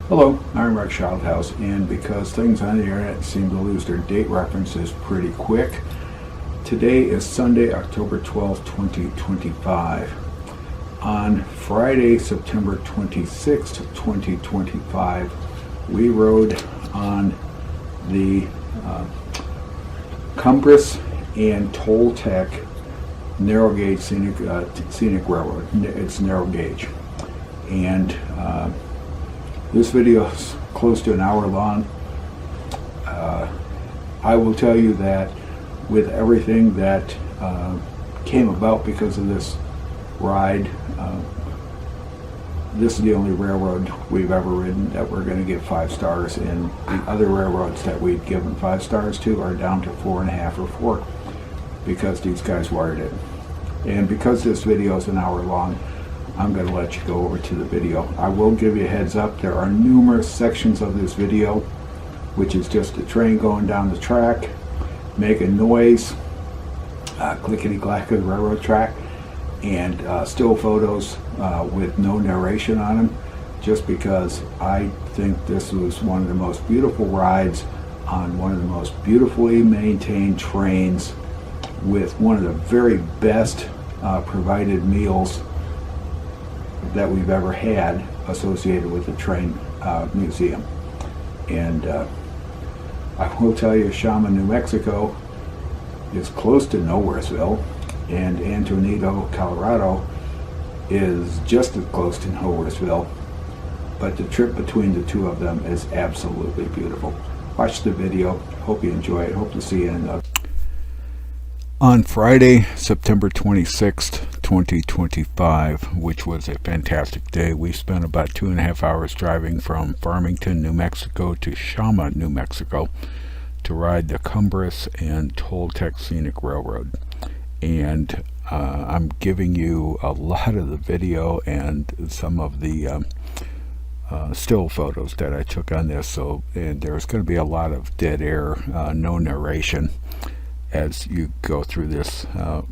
Hello, I'm Rex Childhouse, and because things on the internet seem to lose their date references pretty quick, today is Sunday, October 12th, 2025. On Friday, September 26th, 2025, we rode on the Cumbres and Toltec narrow gauge scenic railroad. It's narrow gauge, and this video is close to an hour long. I will tell you that with everything that came about because of this ride, this is the only railroad we've ever ridden that we're going to give 5 stars, and the other railroads that we've given 5 stars to are down to 4.5 or 4 because these guys wired it. And because this video is an hour long, I'm going to let you go over to the video. I will give you a heads up, there are numerous sections of this video which is just a train going down the track making noise, clickety-clack of the railroad track, and still photos with no narration on them, just because I think this was one of the most beautiful rides on one of the most beautifully maintained trains with one of the very best provided meals that we've ever had associated with the train museum. And I will tell you, Chama, New Mexico is close to Nowheresville, and Antonito, Colorado is just as close to Nowheresville, but the trip between the two of them is absolutely beautiful. Watch the video. Hope you enjoy it. Hope to see you in the... On Friday, September 26th, 2025, which was a fantastic day, we spent about 2.5 hours driving from Farmington, New Mexico to Chama, New Mexico to ride the Cumbres and Toltec Scenic Railroad. And I'm giving you a lot of the video and some of the still photos that I took on this, and there's going to be a lot of dead air, no narration, as you go through this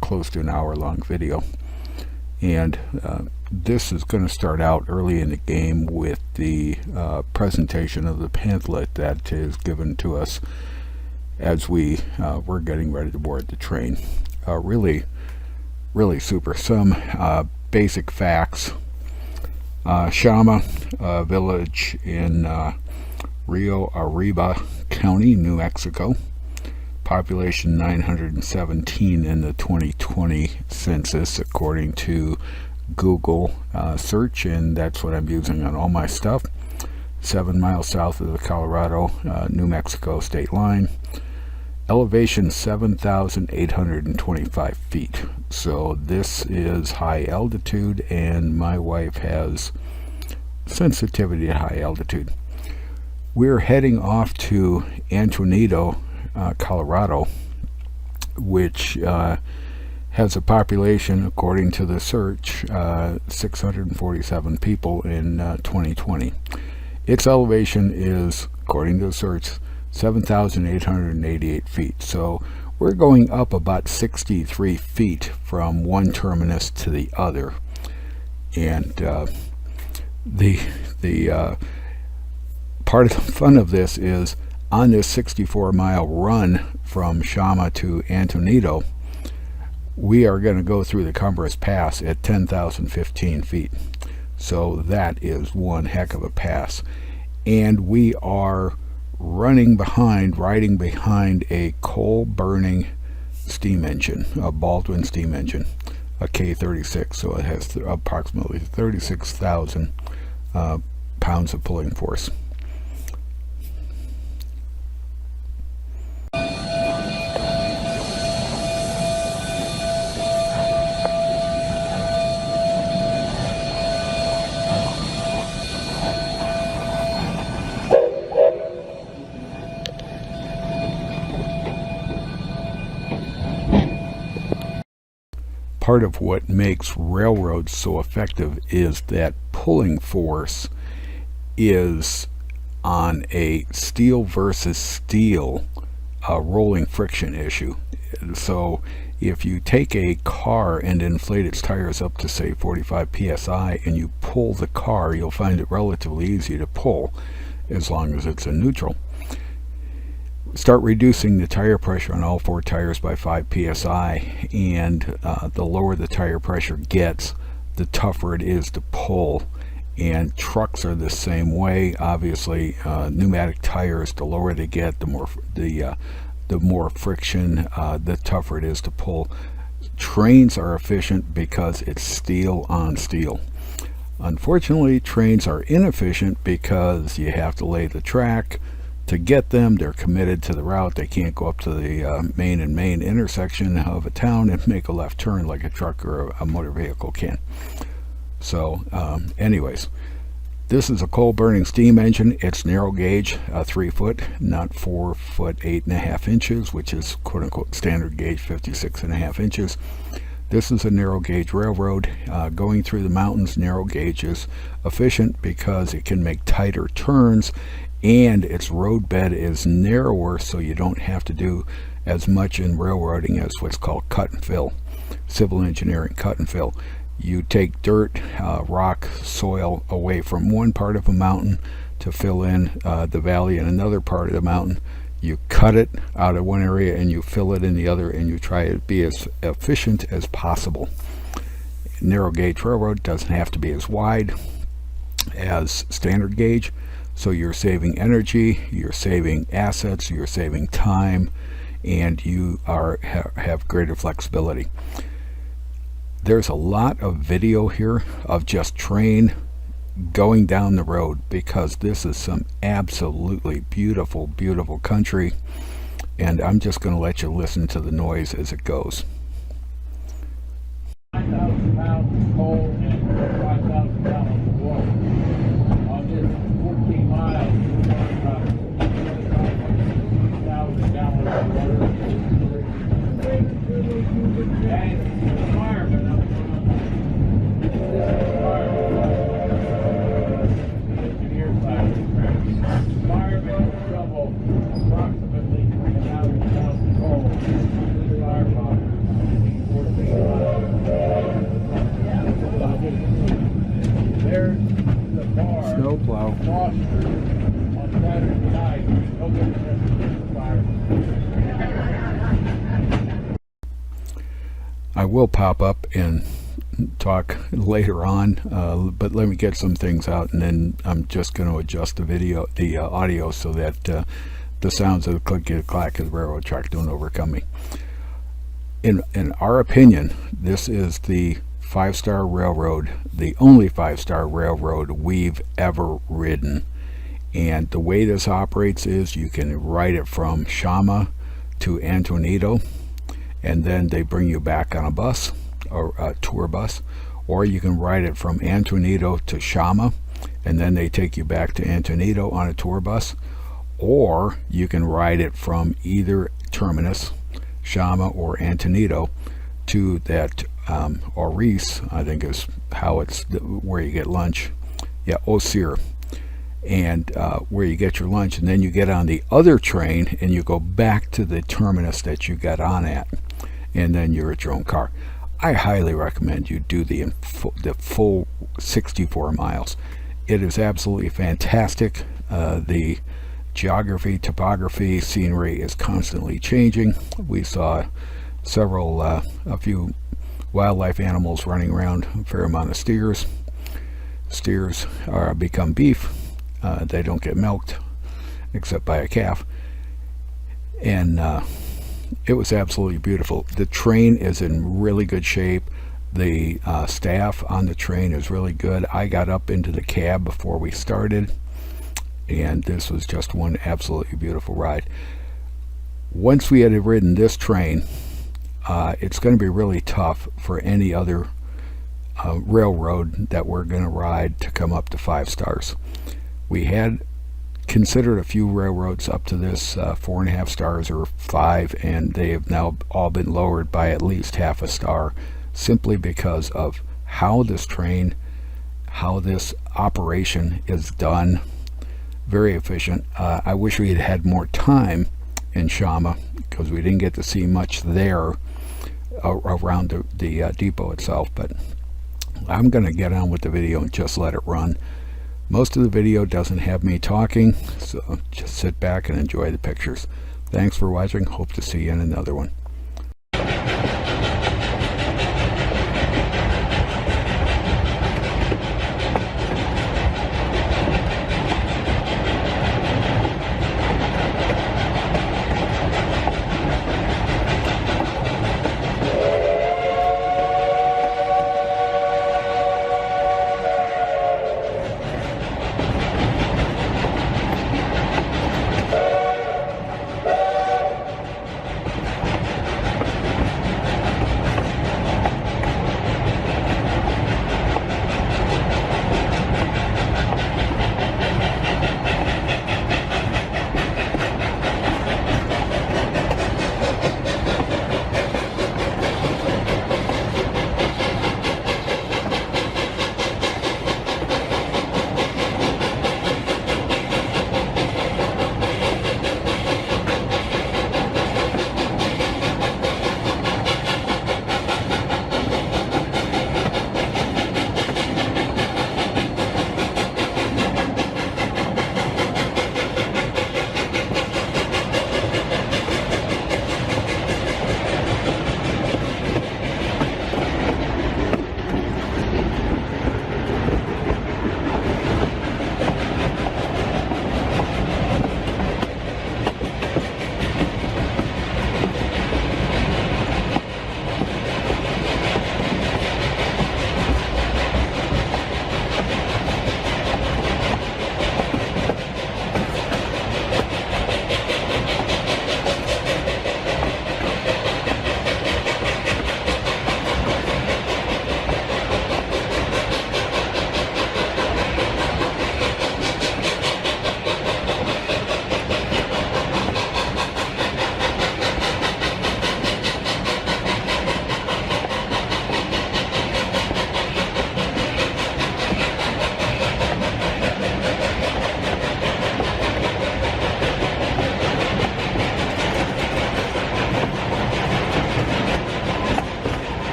close to an hour long video. And this is going to start out early in the game with the presentation of the pamphlet that is given to us as we're getting ready to board the train. Really super. Some basic facts. Chama, a village in Rio Arriba County, New Mexico. Population 917 in the 2020 census, according to Google search, and that's what I'm using on all my stuff. 7 miles south of the Colorado New Mexico state line. Elevation 7,825 feet. So this is high altitude, and my wife has sensitivity to high altitude. We're heading off to Antonito, Colorado, which has a population, according to the search, 647 people in 2020. Its elevation is, according to the search, 7,888 feet. So we're going up about 63 feet from one terminus to the other. And the part of the fun of this is, on this 64-mile run from Chama to Antonito, we are going to go through the Cumbres Pass at 10,015 feet. So that is one heck of a pass. And we are riding behind a coal-burning steam engine, a Baldwin steam engine, a K36. So it has approximately 36,000 pounds of pulling force. Part of what makes railroads so effective is that pulling force is on a steel versus steel rolling friction issue. So If you take a car and inflate its tires up to say 45 psi and you pull the car, you'll find it relatively easy to pull as long as it's in neutral. Start reducing the tire pressure on all 4 tires by 5 psi, and the lower the tire pressure gets, the tougher it is to pull. And trucks are the same way. Obviously, pneumatic tires, the lower they get, the more friction, the tougher it is to pull. Trains are efficient because it's steel on steel. Unfortunately, trains are inefficient because you have to lay the track to get them. They're committed to the route. They can't go up to the main intersection of a town and make a left turn like a truck or a motor vehicle can. So anyways, this is a coal burning steam engine. It's narrow gauge, 3 foot, not 4 foot 8.5 inches, which is quote unquote standard gauge, 56.5 inches. This is a narrow gauge railroad. Going through the mountains, narrow gauge is efficient because it can make tighter turns, and its roadbed is narrower, so you don't have to do as much in railroading as what's called cut and fill, civil engineering cut and fill. You take dirt, rock, soil away from one part of a mountain to fill in the valley in another part of the mountain. You cut it out of one area and you fill it in the other, and you try to be as efficient as possible. Narrow gauge railroad doesn't have to be as wide as standard gauge, so you're saving energy, you're saving assets, you're saving time, and you have greater flexibility. There's a lot of video here of just train going down the road, because this is some absolutely beautiful, beautiful country, and I'm just going to let you listen to the noise as it goes. 5,000 pounds of coal and 5,000 gallons of water. On this 14 miles, we're talking about 25,000 gallons of water. And the firemen up front. This is the firemen. Engineer side of the firemen shovel approximately 20,000 pounds of coal. This firefighter. 14 miles. There's the bar. Snowplow. Foster on Saturday night. Go get the fire. I will pop up and talk later on, but let me get some things out, and then I'm just going to adjust the audio so that the sounds of the click-clack of the railroad track don't overcome me. In our opinion, this is the 5-star railroad, the only 5-star railroad we've ever ridden. And the way this operates is you can ride it from Chama to Antonito, and then they bring you back on a bus or a tour bus, or you can ride it from Antonito to Chama, and then they take you back to Antonito on a tour bus, or you can ride it from either terminus, Chama or Antonito, to that Oris, I think is how it's where you get lunch. Yeah, Osir, and where you get your lunch, and then you get on the other train and you go back to the terminus that you got on at, and then you're at your own car. I highly recommend you do the full 64 miles. It is absolutely fantastic. The geography, topography, scenery is constantly changing. We saw a few wildlife animals running around, a fair amount of steers. Steers become beef. They don't get milked except by a calf. And it was absolutely beautiful. The train is in really good shape. The staff on the train is really good. I got up into the cab before we started, and this was just one absolutely beautiful ride. Once we had ridden this train, it's going to be really tough for any other railroad that we're going to ride to come up to 5 stars. We had considered a few railroads up to this 4.5 stars or 5, and they have now all been lowered by at least half a star, simply because of how this operation is done. Very efficient. I wish we had had more time in Chama, because we didn't get to see much there. around the depot itself. But I'm going to get on with the video and just let it run. Most of the video doesn't have me talking, so just sit back and enjoy the pictures. Thanks for watching. Hope to see you in another one.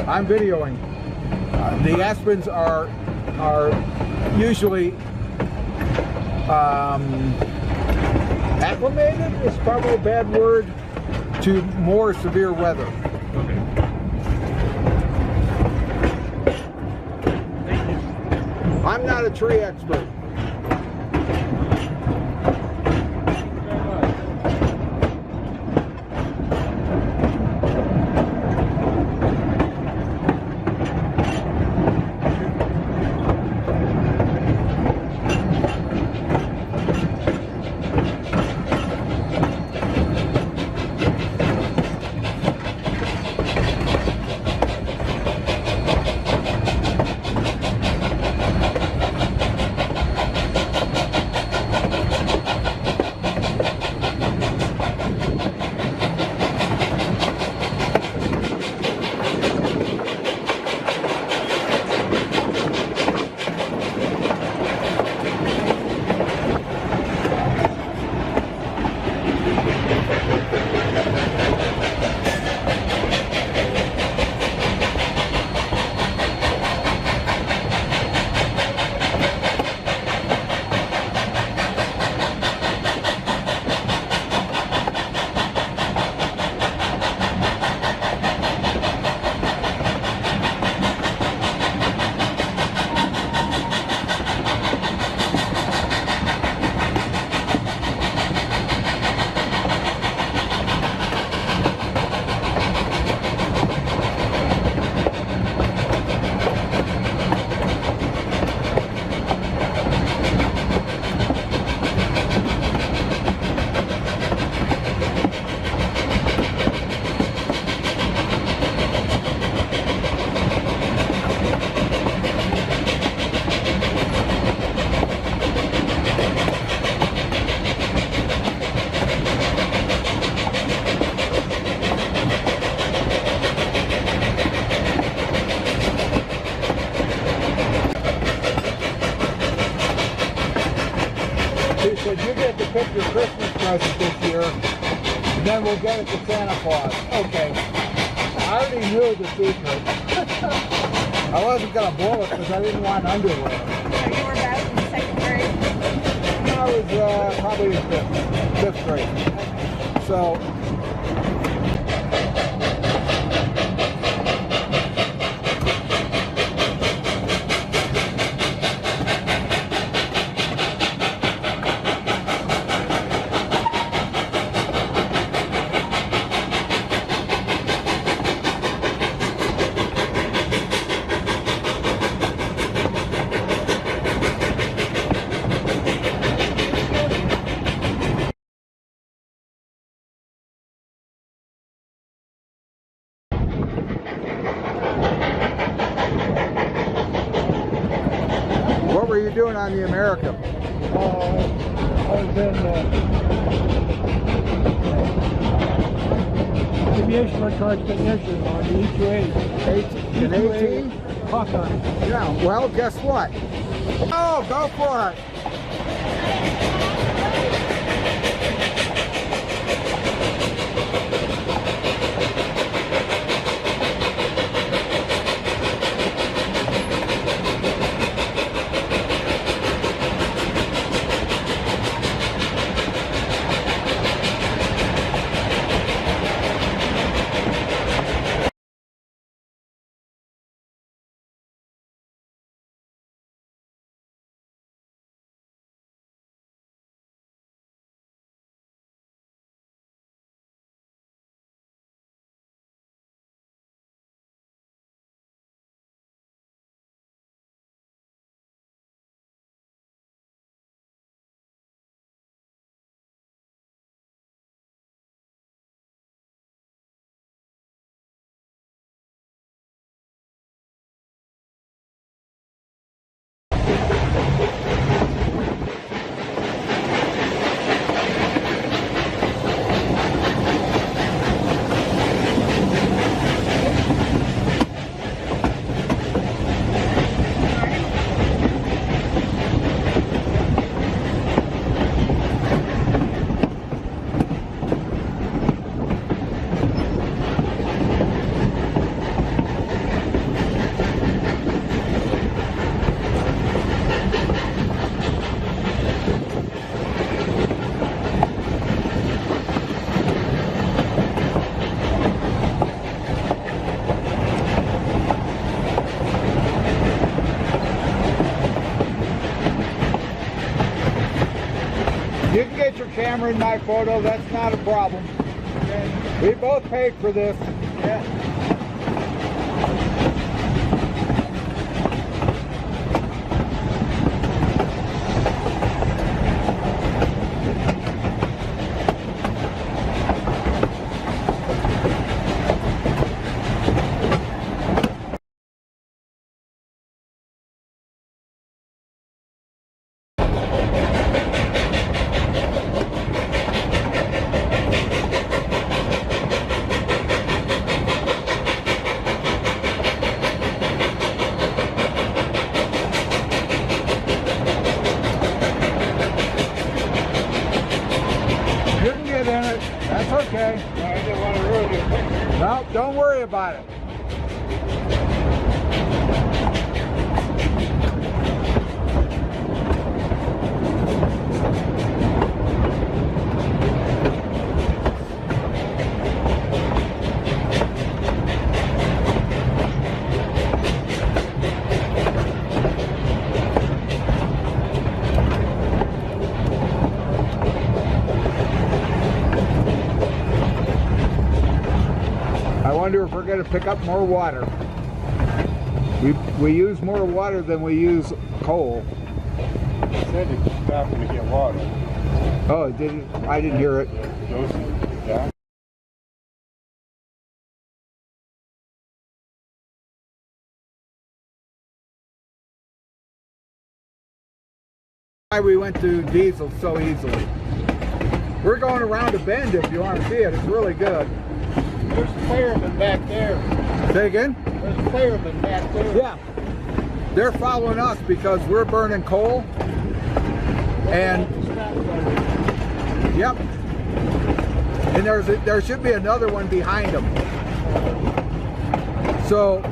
I'm videoing. The aspens are usually acclimated, is probably a bad word, to more severe weather. I'm not a tree expert. said, you get to pick your Christmas present this year, and then we'll get it to Santa Claus. Okay. I already knew the secret. I wasn't going to blow it because I didn't want underwear. So you were about in second grade? I was probably in fifth grade. So, what were you doing on the America? I was in aviation electronics technician on the E2A. In 18? Hawkeye. Yeah, well, guess what? Oh, go for it. You can get your camera in my photo, that's not a problem. We both paid for this. Yeah. That's okay. I didn't want to ruin your picture. No, don't worry about it. I wonder if we're going to pick up more water. We use more water than we use coal. It said it's stopping to get water. Oh, did it? I didn't hear it. Yeah. Why we went to diesel so easily. We're going around a bend if you want to see it. It's really good. There's a fireman back there. Say again? There's a fireman back there. Yeah. They're following us because we're burning coal. And Yep. And there should be another one behind them. So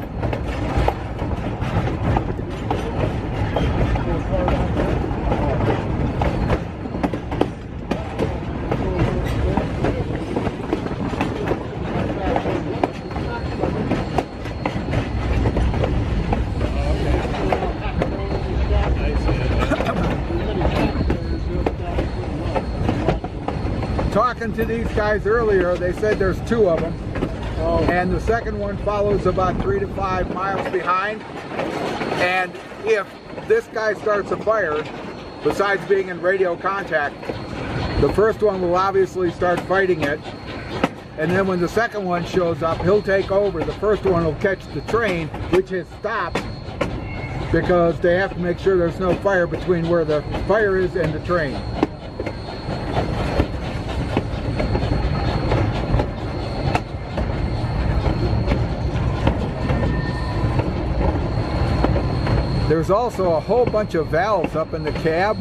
talking to these guys earlier, they said there's 2 of them. And the second one follows about 3 to 5 miles behind. And if this guy starts a fire, besides being in radio contact, the first one will obviously start fighting it. And then when the second one shows up, he'll take over. The first one will catch the train, which has stopped because they have to make sure there's no fire between where the fire is and the train. There's also a whole bunch of valves up in the cab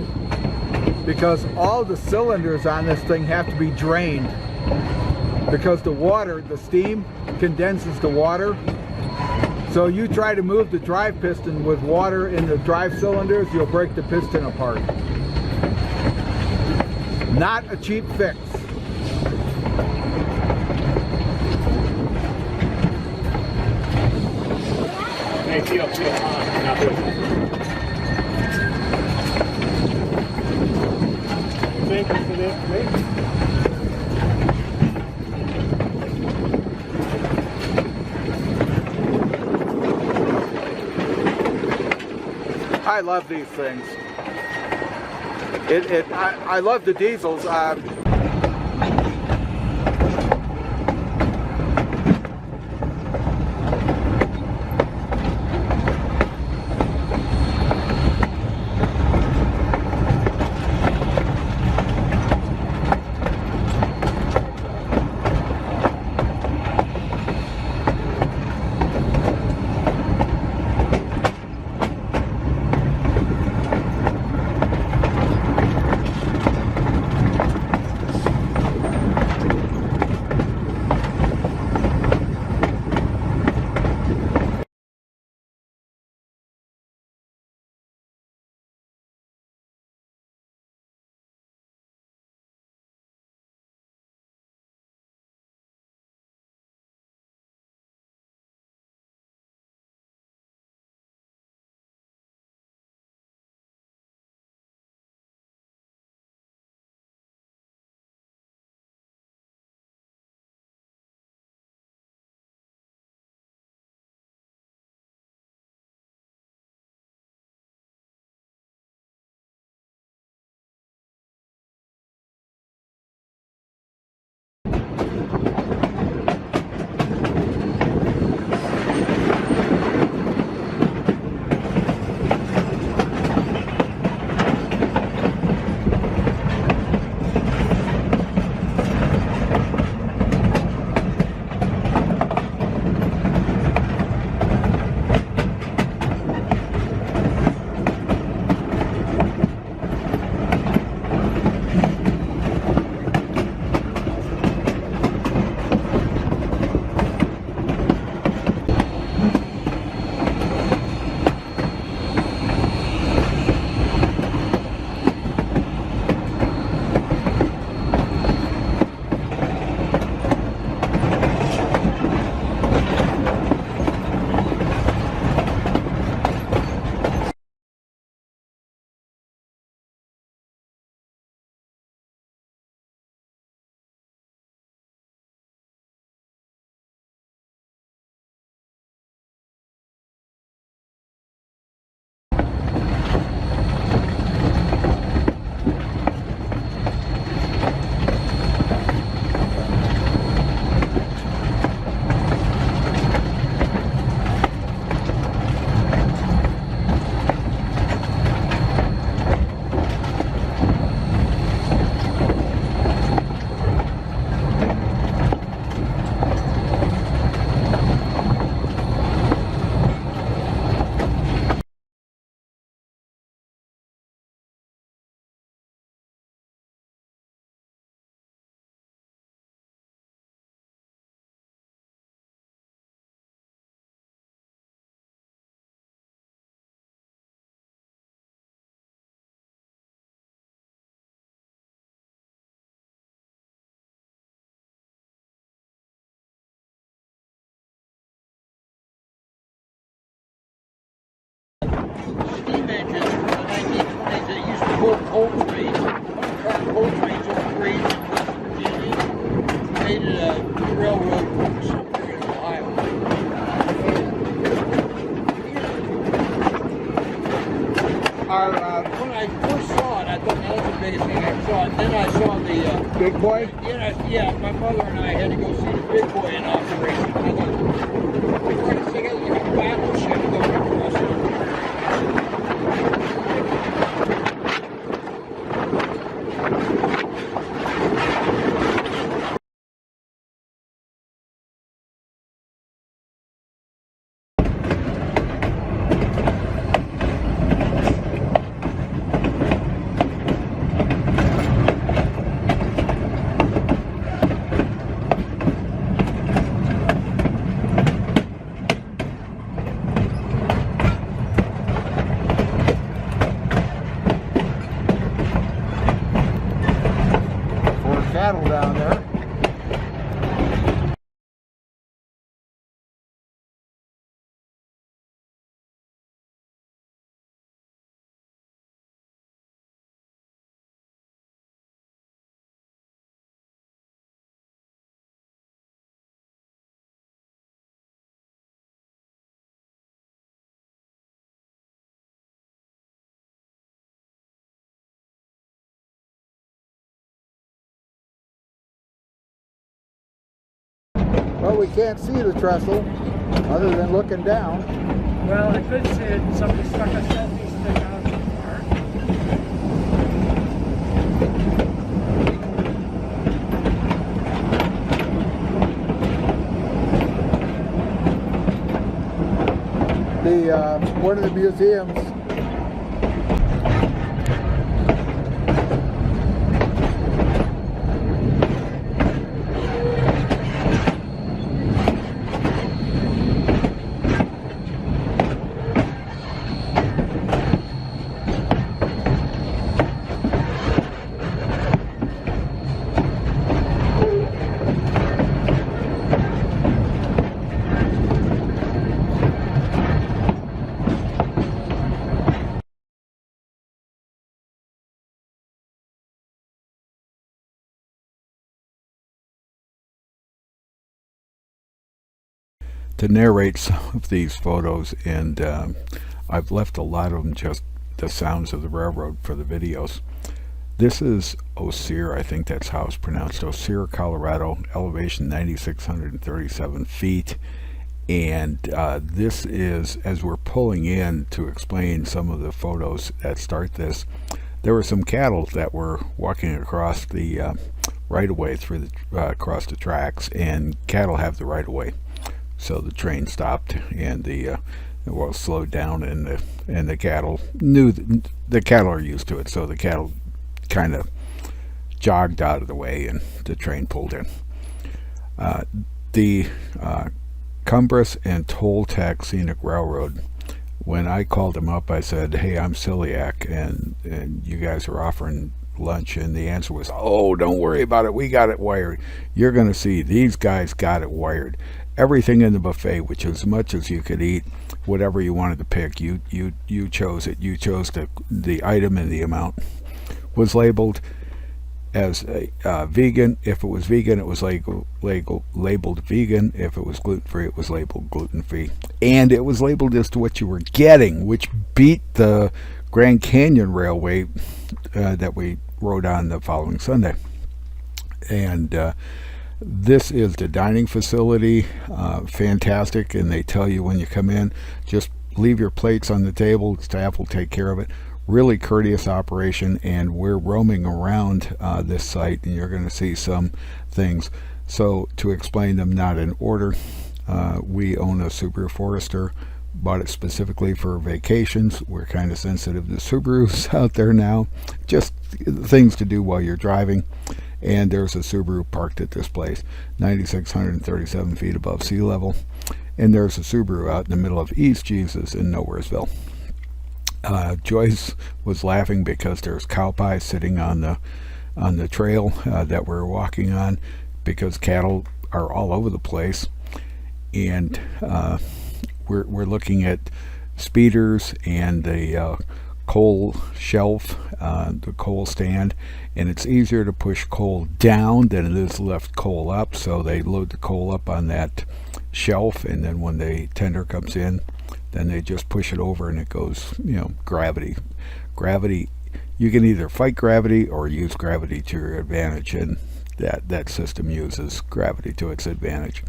because all the cylinders on this thing have to be drained because the water, the steam, condenses the water. So you try to move the drive piston with water in the drive cylinders, you'll break the piston apart. Not a cheap fix. Hey, feel, now do it. Thank you for this, please. I love these things. I love the diesels. When I first saw it, I thought that was the biggest thing I saw. Then I saw the big boy. yeah. My mother and I had to go see the big boy in operation. I thought it's like a battleship going across the Cattle down there. Well, we can't see the trestle other than looking down. Well, I could see it. Somebody stuck a selfie stick out in the park. One of the museums to narrate some of these photos, and I've left a lot of them just the sounds of the railroad for the videos. This is Osir, I think that's how it's pronounced, Osir, Colorado, elevation 9,637 feet. And this is, as we're pulling in to explain some of the photos that start this, there were some cattle that were walking across the right-of-way through the across the tracks, and cattle have the right-of-way. So the train stopped, and the well, slowed down, and the cattle knew the cattle are used to it. So the cattle kind of jogged out of the way, and the train pulled in. The Cumbres and Toltec Scenic Railroad. When I called them up, I said, "Hey, I'm celiac, and you guys are offering lunch," and the answer was, "Oh, don't worry about it. We got it wired. You're going to see these guys got it wired. Everything in the buffet, which is as much as you could eat, whatever you wanted to pick, you chose it. You chose the item, and the amount was labeled as vegan. If it was vegan, it was labeled vegan. If it was gluten-free, it was labeled gluten-free. And it was labeled as to what you were getting, which beat the Grand Canyon Railway that we rode on the following Sunday. And this is the dining facility. Fantastic. And they tell you when you come in, just leave your plates on the table. Staff will take care of it. Really courteous operation, and we're roaming around this site, and you're going to see some things. So to explain them not in order, we own a Subaru Forester, bought it specifically for vacations. We're kind of sensitive to Subarus out there now, just things to do while you're driving. And there's a Subaru parked at this place, 9,637 feet above sea level. And there's a Subaru out in the middle of East Jesus in Nowheresville. Joyce was laughing because there's cow pie sitting on the trail that we're walking on, because cattle are all over the place. And we're looking at speeders and the coal shelf, the coal stand, and it's easier to push coal down than it is to lift coal up. So they load the coal up on that shelf, and then when the tender comes in, then they just push it over, and it goes, gravity Gravity, you can either fight gravity or use gravity to your advantage, and that system uses gravity to its advantage.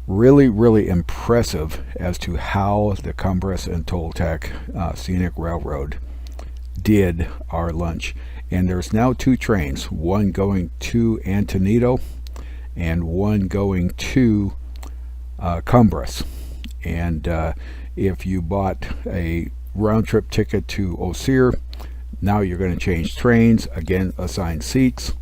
Really, really impressive as to how the Cumbres and Toltec Scenic Railroad did our lunch. And there's now 2 trains, one going to Antonito and one going to Cumbres. And if you bought a round-trip ticket to Osir, now you're going to change trains, again assign seats.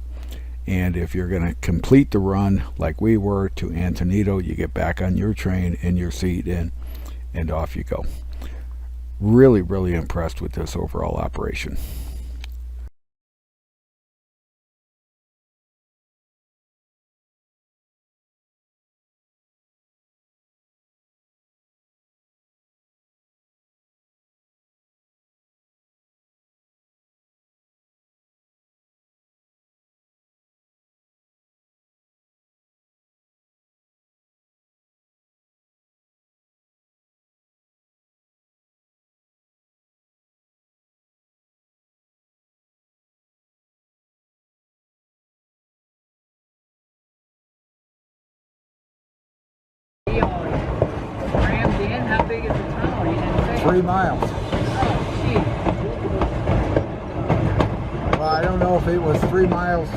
And if you're going to complete the run like we were to Antonito, you get back on your train in your seat and off you go. Really, really impressed with this overall operation. Rammed in? How big is the tunnel? You didn't say. 3 miles. Oh, gee. Well, I don't know if it was 3 miles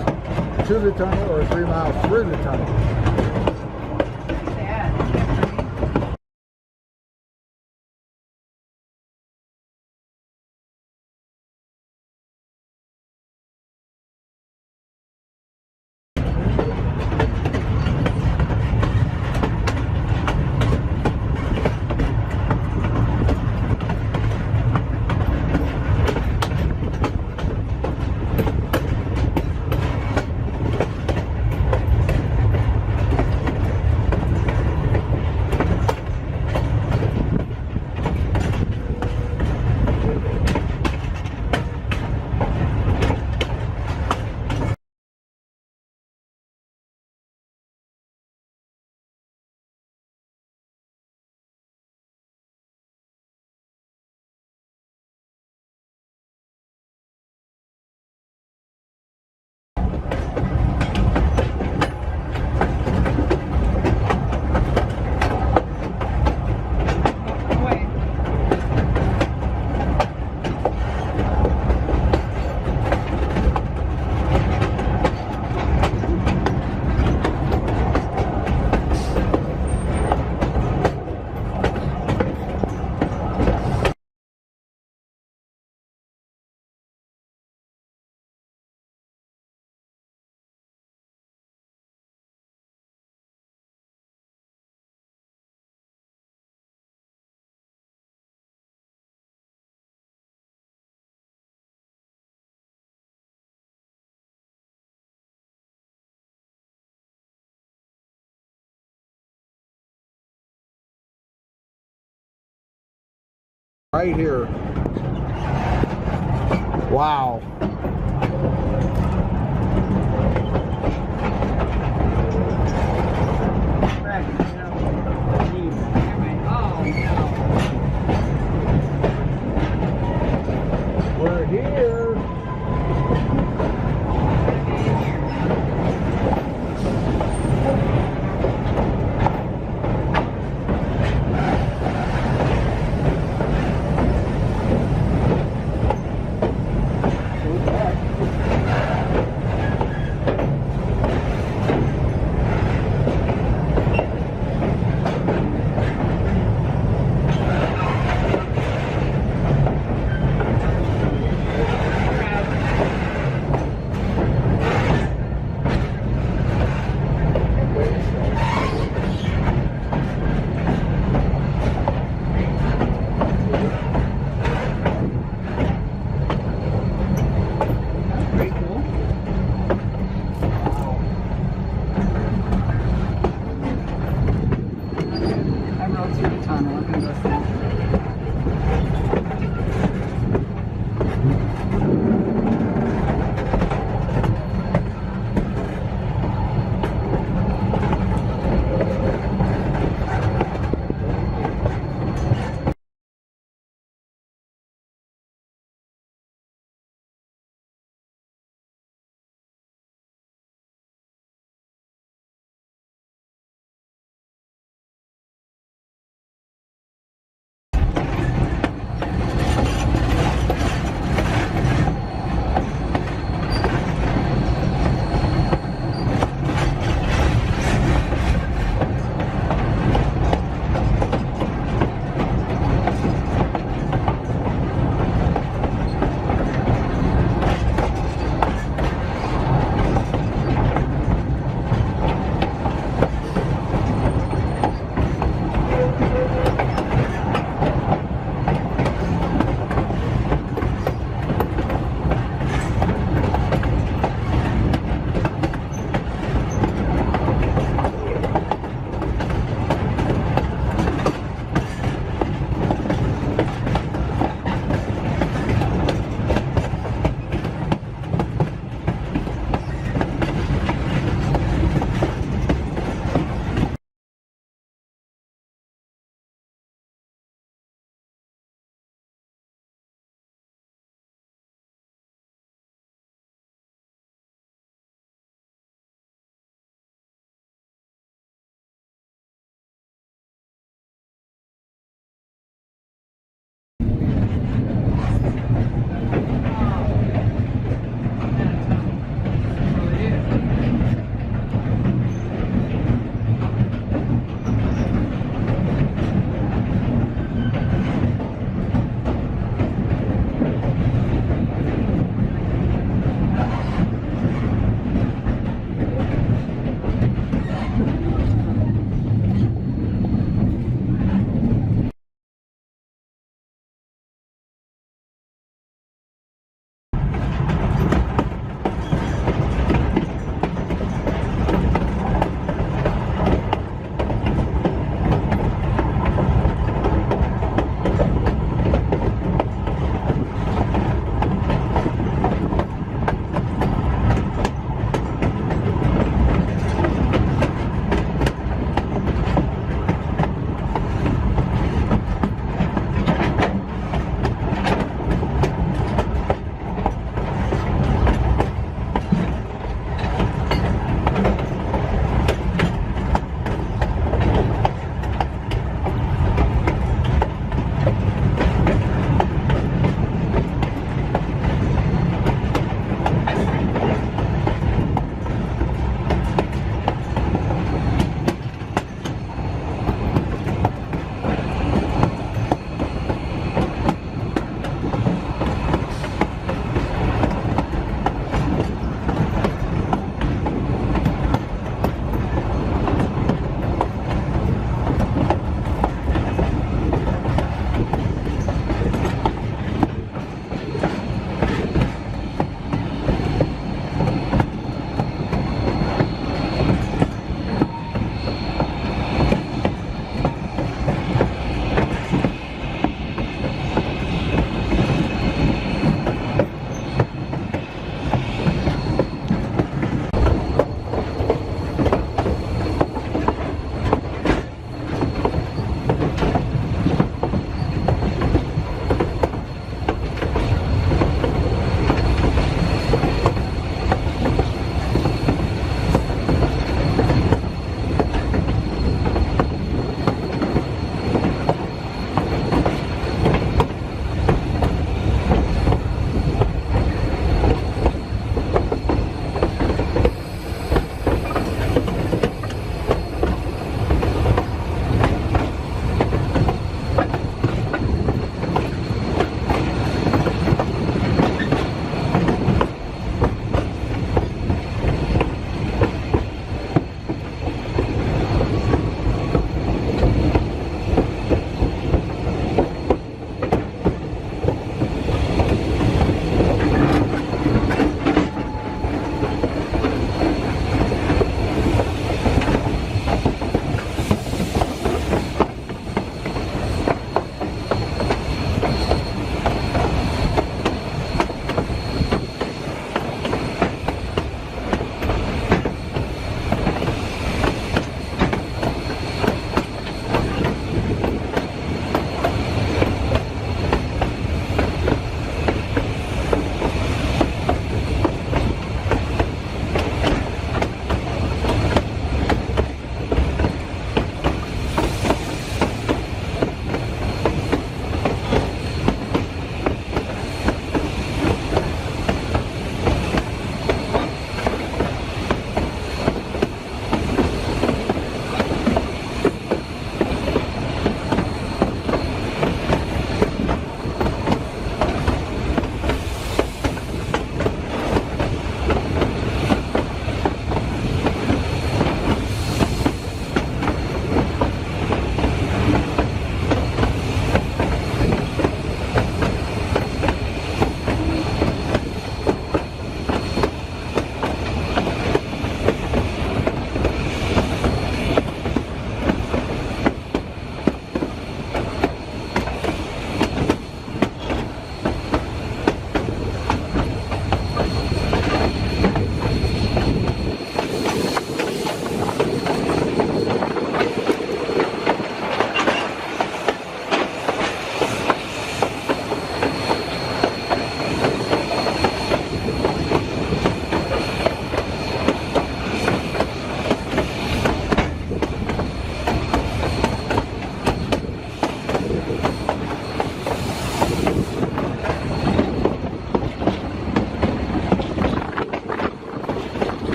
to the tunnel or 3 miles through the tunnel. Sad. Right here. Wow. We're here.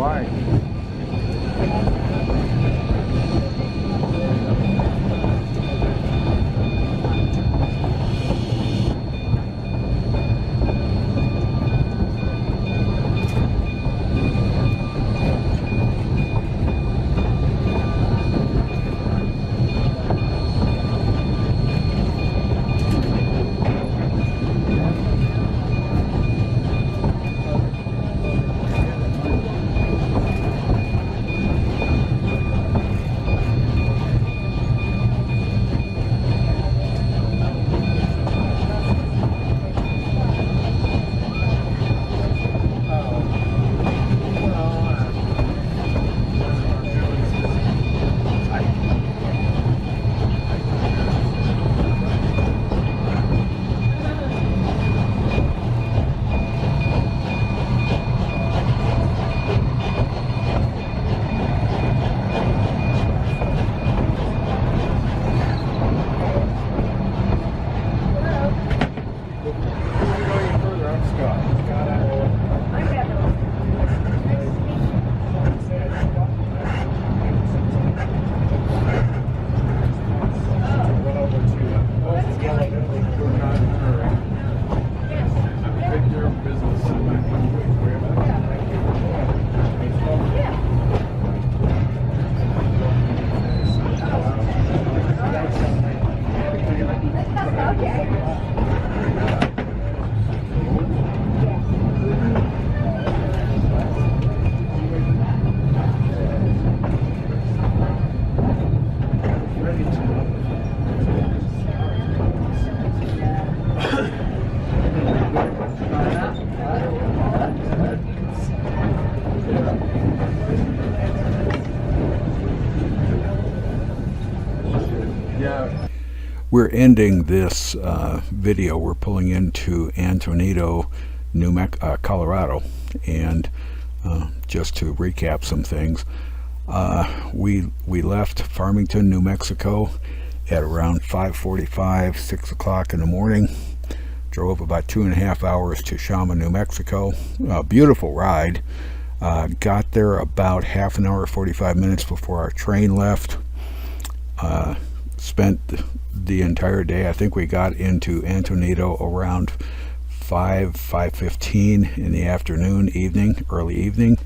Why? We're ending this video. We're pulling into Antonito, Colorado, and just to recap some things, we left Farmington, New Mexico at around 5:45, 6 o'clock in the morning. Drove about 2.5 hours to Chama, New Mexico. Beautiful ride. Got there about half an hour, 45 minutes before our train left. Spent the entire day. I think we got into Antonito around 5:15 in the afternoon, early evening.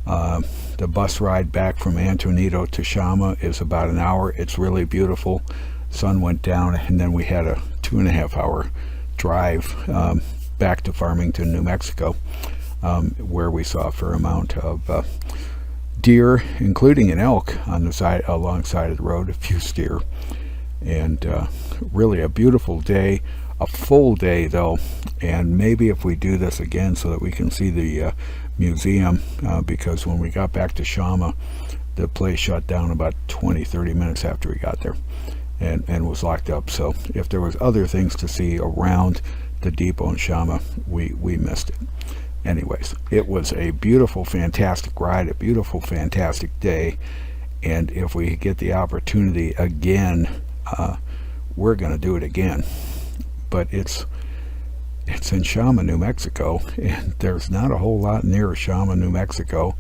The bus ride back from Antonito to Chama is about an hour. It's really beautiful. Sun went down, and then we had a 2.5 hour drive back to Farmington, New Mexico, where we saw a fair amount of deer, including an elk on the side, alongside of the road, a few steer, and really a beautiful day, a full day though. And maybe if we do this again so that we can see the museum, because when we got back to Chama, the place shut down about 20-30 minutes after we got there, and was locked up. So if there was other things to see around the depot in Chama, we missed it. Anyways, it was a beautiful, fantastic ride, a beautiful, fantastic day, and if we get the opportunity again, we're going to do it again. But it's in Chama, New Mexico, and there's not a whole lot near Chama, New Mexico,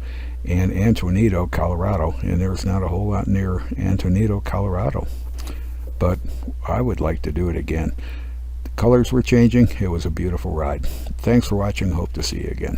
and Antonito, Colorado, and there's not a whole lot near Antonito, Colorado. But I would like to do it again. The colors were changing. It was a beautiful ride. Thanks for watching. Hope to see you again.